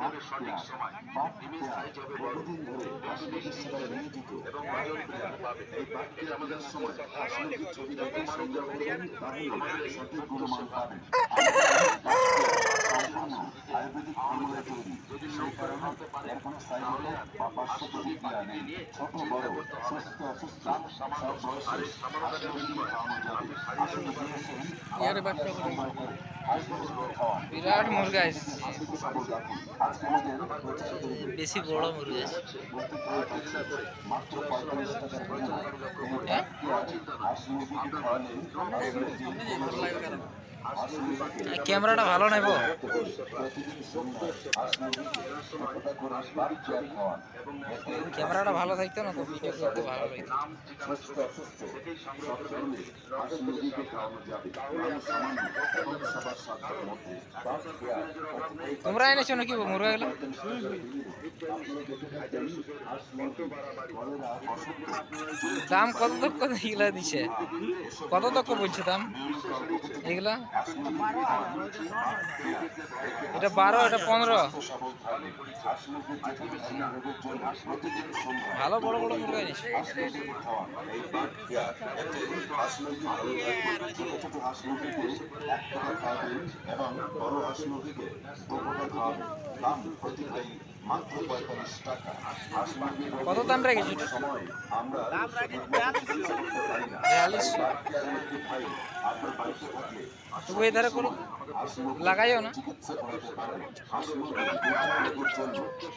হবে সঠিক সময়, ডিমের সাইজ হবে বড়, বেশি ডিম নিয়োজিত এবং ওজন বৃদ্ধি পাবে। এটা আমাদের সময় হাসির ছবি দেখে সংগ্রহ করবেন, তাহলে সঠিক গুণমান পাবেন। আয়ুর্বেদিক ফর্মুলা তৈরি, সেই কারণে এর কোনো সাইড এফেক্ট বা পার্শ্ব প্রতিক্রিয়া নেই। ছোট বড় সুস্থ অসুস্থ সব বয়সে হাঁস মুরগি খাওয়ানো যাবে। আসলে দিয়েছেন সংগ্রহ করে হাঁস মুরগি খাওয়ান। বিরাট মুরগা এসছে, সুস্থ সবল রাখুন। আজকে আমাদের প্রচার কেন্দ্রে বেশি বড় মুরগা এসছে। বলতে পারছি মাত্র 45 টাকার বিনিময়ে হাঁস মুরগিকে খাওয়ালে ক্যামেরাটা ভালো নাই গো। ক্যামেরাটা ভালো থাকতো না তো ভিডিও করতে ভালো লাগতো। তোমরা এনেছো নাকি মুরগা গুলো? দাম কত তক এগুলা দিছে? কত তক বলছে দাম এগুলা? এটা 12, এটা 15। ভালো বড় বড় মুরগা এনেছে। এবং বড় হাঁস মুরগিকে 2 টাকা খাওয়াবেন। দাম প্রতি ভাই মাত্র 45 টাকা। হাঁস মুরগি কত দাম রেখেছি? সময় আমরা 42। ভাই আপনার বাড়িতে থাকলে তবু এই ধারে কোনো লাগাইও না। চিকিৎসা করাতে পারেন। হাঁস মুরগির জন্য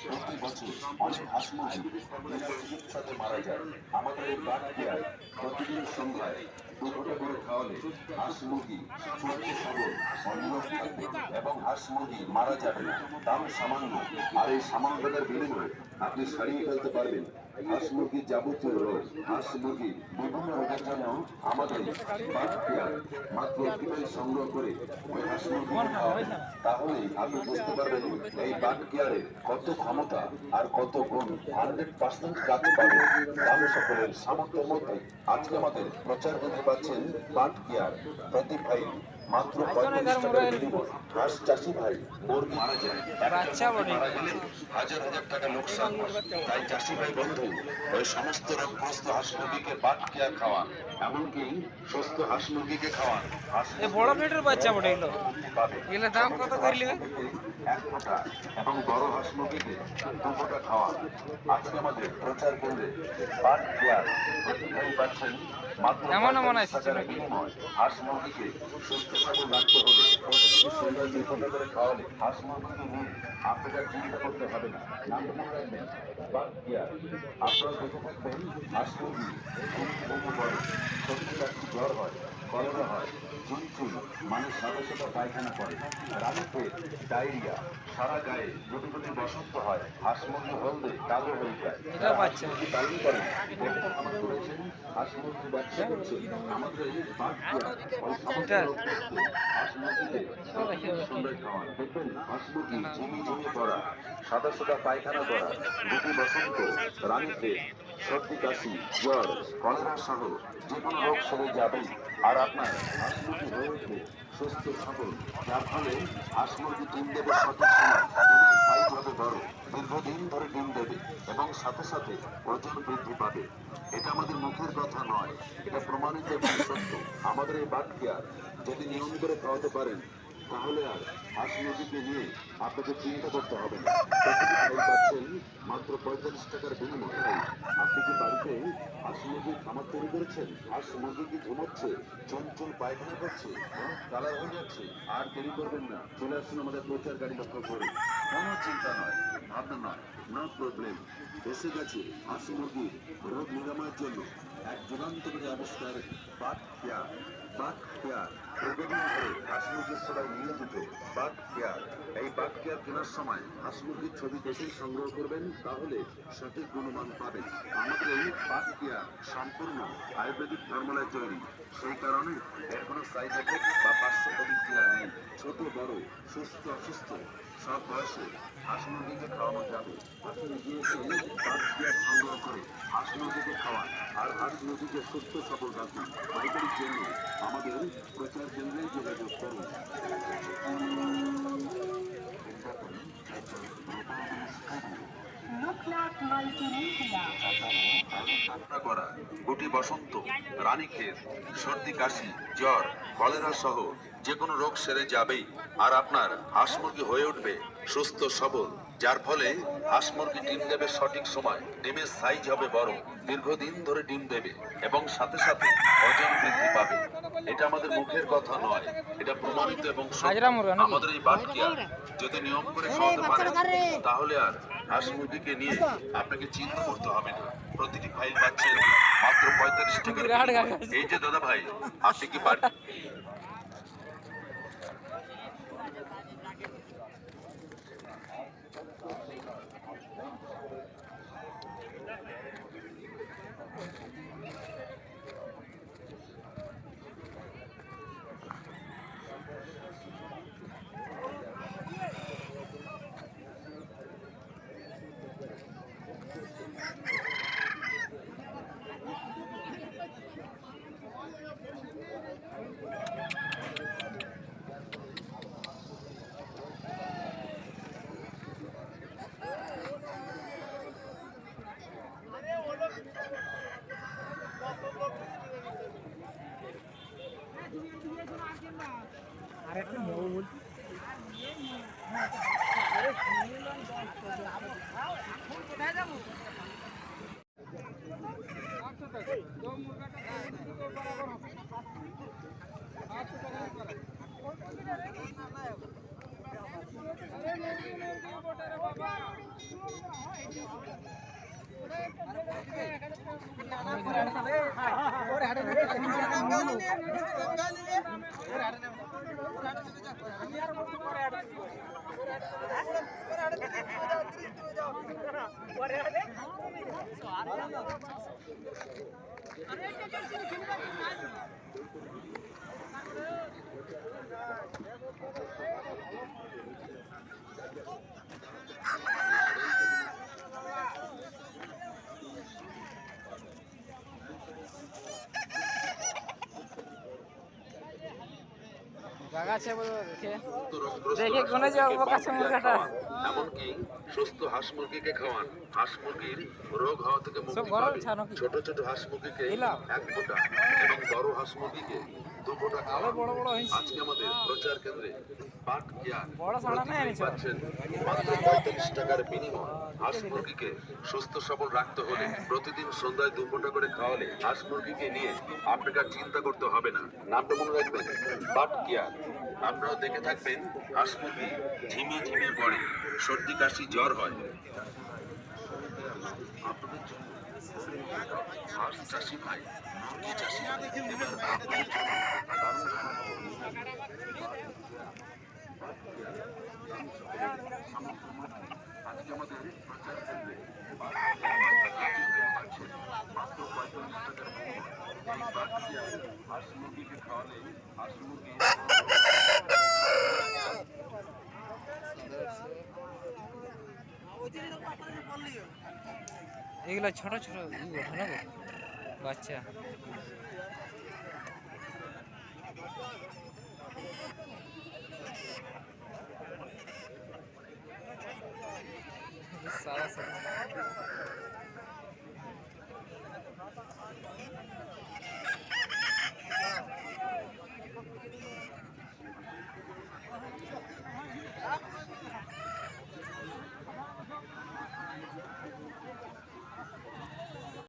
প্রতি বছর অনেক হাঁস মুরগি বিনা চিকিৎসাতে মারা যায়। আমাদের এই বার্ড কেয়ার প্রতিদিন সন্ধ্যায় 2 ঘন্টা করে খাওয়ালে হাঁস মুরগি সুস্থ সবল অনিরোগ থাকবে এবং হাঁস মুরগি মারা যাবে না। দাম সামান্য, আর এই সামান্য টাকার বিনিময়ে আপনি সারিয়ে ফেলতে পারবেন হাঁস মুরগির যাবতীয় রোগ। হাঁস মুরগি বিভিন্ন রোগের জন্য আমাদের বার্ড কেয়ার মাত্র একটি সংগ্রহ করে ওই হাঁস মুরগি খাওয়াবেন। তাহলেই আপনি বুঝতে পারবেন এই বার্ড কেয়ারের কত ক্ষমতা আর কত গুণ। 100% কাজ পাবে। দাম সকলের সামর্থ্যের মধ্যে আজকে আমাদের প্রচার করতে পারছেন বার্ড কেয়ার প্রতি ভাই মাত্র 45 টাকার বিনিময়ে। হাঁস চাষি ভাই মুরগি মারা যায়, বাচ্চা বড় হাজার হাজার টাকা লোকসান। তাই চাষি ভাই বন্ধু ওই সমস্ত রোগগ্রস্ত হাঁস মুরগিকে বার্ড কেয়ার খাওয়ান, এমনকি সুস্থ হাঁস মুরগিকে খাওয়ান। এই বড় পেটের বাচ্চা বড় এগুলো, এগুলো দাম কত করে নেবে? 1 ফোঁটা এবং বড় হাঁস মুরগিকে 2 ফোঁটা খাওয়ান। আজকে আমাদের প্রচার কেন্দ্রে বার্ড কেয়ার প্রতিদিন পাচ্ছেন মাত্র এমন এমন 45 টাকার বিনিময়ে। হাঁস মুরগিকে সুস্থ সবল রাখতে হলে প্রতিদিন সুন্দর 2 ফোঁটা করে খাওয়ালে হাঁস মুরগিকে নিয়ে আপনাকে চিন্তা করতে হবে না। নাম মনে রাখবেন বার্ড কেয়ার। আপনারা দেখে থাকবেন হাঁস মুরগি ঘুম করে, শরীরে একটু জ্বর হয়, কলেরা হয়, চুনচুন মানে সাদা সাদা পায়খানা করে, রানীতে ডায়রিয়া, সারা গায়ে গুটি গুটি বসন্ত হয়, হাঁস মুরগি হলদে কালো হয়ে যায়। এটা বাচ্চা কি পালন করেন দেখুন আমার করেছেন হাঁস মুরগি ব্যবসা করছে আমাদের এই বার্ড কেয়ার ওই সমস্ত হাঁস মুরগিকে সুন্দর খাওয়ান। দেখবেন হাঁস মুরগি ঝিমি ঝিমি পড়া, সাদা সাদা পায়খানা করা, গুটি বসন্ত, রানীতে সর্দি কাশি, জ্বর, কলেরা সহ যে কোনো রোগ সেরে যাবেই। আর আপনার হাঁস মুরগি হয়ে উঠবে সুস্থ সবল, যার ফলে হাঁস মুরগি ডিম দেবে সঠিক সময়, ডিমের সাইজ হবে বড়, দীর্ঘদিন ধরে ডিম দেবে এবং সাথে সাথে ওজন বৃদ্ধি পাবে। এটা আমাদের মুখের কথা নয়, এটা প্রমাণিত এবং সত্য। আমাদের এই বার্ড কেয়ার যদি নিয়ম করে খাওয়াতে পারেন তাহলে আর হাঁস মুরগিকে নিয়ে আপনাকে চিন্তা করতে হবে না। প্রতিটি ভাই পাচ্ছেন মাত্র 45 টাকার বিনিময়ে। আপনি কি বাড়িতে হাঁস মুরগির খামার তৈরি করেছেন? হাঁস মুরগি কি ঘুমোচ্ছে, চুন পায়খানা করছে, কালার হয়ে যাচ্ছে? আর দেরি করবেন না, চলে আসুন আমাদের প্রচার গাড়ি লক্ষ্য করে। কোনো চিন্তা নয়, ভাবনা নয়, নো প্রবলেম। এসে গেছে হাঁস মুরগির রোগ নিরাময়ের জন্য এক যুগান্তকারী আবিষ্কার বার্ড কেয়ার। বার্ড কেয়ার দীর্ঘদিন ধরে হাঁস মুরগির সেবায় নিয়োজিত বার্ড কেয়ার। এই বার্ড কেয়ার কেনার সময় হাঁস মুরগির ছবি দেখেই সংগ্রহ করবেন, তাহলে সঠিক গুণমান পাবেন। আমাদের এই বার্ড কেয়ার সম্পূর্ণ আয়ুর্বেদিক ফর্মুলায় তৈরি, সেই কারণে এর কোনো সাইড এফেক্ট বা পার্শ্ব প্রতিক্রিয়া নেই। ছোট বড় সুস্থ অসুস্থ সব বয়সে হাঁস মুরগিকে খাওয়ানো যাবে। আপনি গিয়েছেন বার্ড কেয়ার সংগ্রহ করে হাঁস মুরগিকে খাওয়ান আর হাঁস মুরগিকে সুস্থ সবল রাখুন। পাইকারির জন্য আমাদের প্রচার কেন্দ্রেই যোগাযোগ করুন। ঠান্ডা করা, গুটি বসন্ত, রানীক্ষেত, সর্দি কাশি, জ্বর, কলেরা সহ যে কোনো রোগ সেরে যাবেই, আর আপনার হাঁস মুরগি হয়ে উঠবে সুস্থ সবল, যার ফলে হাঁস মুরগি ডিম দেবে সঠিক সময়, ডিমের সাইজ হবে বড়, দীর্ঘদিন ধরে ডিম দেবে এবং সাথে সাথে ওজন বৃদ্ধি পাবে। এটা আমাদের মুখের কথা নয়, এটা প্রমাণিত এবং সত্য। হাজরা মুরগা নাকি? আমাদের এই বাটকিয়া যদি নিয়ম করে খাওয়াতে পারে, তাহলে আর হাঁস মুরগিকে নিয়ে আপনাকে চিন্তা করতে হবে না। প্রতিটি ফাইল পাচ্ছেন মাত্র 45 টাকার বিরাট বিনিময়ে। গাছ। এই যে দাদা ভাই, আপনি কি বাট জায়গা আছে বলো দেখে রোগগ্রস্ত দেখে হাঁস কোনে যাবো মুরগিকে কাছে বাটকিয়া মুরগাটা। খাওয়ান। এমনকি সুস্থ হাঁস মুরগিকে খাওয়ান। হাঁস মুরগির রোগ হওয়া থেকে সব মুক্তি গরম পাবে। ছানো কি? ছোট ছোট হাঁস মুরগিকে দিলাম। 1 ফোঁটা এবং বড় হাঁস মুরগিকে 2 ফোঁটা আরো খাওয়ান। বড় বড় হয়েছে। আজকে আমাদের প্রচার কেন্দ্রে বাটকিয়া বড় ছানা নাই এনেছো? পাচ্ছেন মাত্র 45 টাকার বিনিময়। হাঁস মুরগিকে সুস্থ সবল রাখতে হলে প্রতিদিন সন্ধ্যায় 2 ফোঁটা করে খাওয়ালে হাঁস মুরগিকে নিয়ে আপনাকে আর চিন্তা করতে হবে না। নামটা মনে রাখবেন, বাটকিয়া। আপনারা দেখে থাকবেন হাঁস মুরগি ঝিমিয়ে ঝিমিয়ে পড়ে, সর্দি কাশি জ্বর হয়। আপনাদের জন্য হাঁস চাষি ভাই, মুরগি চাষি ভাই, এবার আপনাদের জন্য দারুণ আজকে আমাদের প্রচার কেন্দ্রে মাত্র 45 টাকার বিনিময়ে এই বাটকিয়া হাঁস মুরগিকে খাওয়ালে হাঁস মুরগি এগুলো ছোট ছোট ওঠে না বাচ্চা। সারা